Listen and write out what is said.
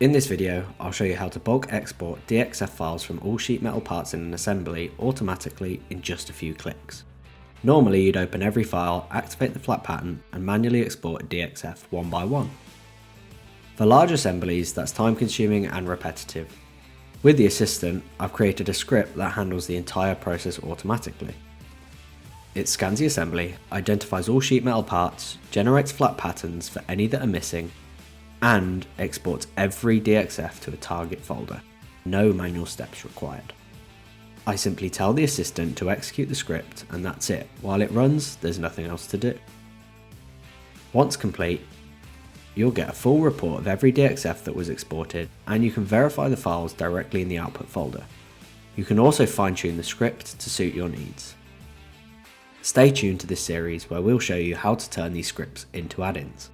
In this video, I'll show you how to bulk export DXF files from all sheet metal parts in an assembly automatically in just a few clicks. Normally you'd open every file, activate the flat pattern and manually export a DXF one by one. For large assemblies, that's time consuming and repetitive. With the Assistant, I've created a script that handles the entire process automatically. It scans the assembly, identifies all sheet metal parts, generates flat patterns for any that are missing, and exports every DXF to a target folder. No manual steps required. I simply tell the Assistant to execute the script and that's it. While it runs, there's nothing else to do. Once complete, you'll get a full report of every DXF that was exported, and you can verify the files directly in the output folder. You can also fine-tune the script to suit your needs. Stay tuned to this series where we'll show you how to turn these scripts into add-ins.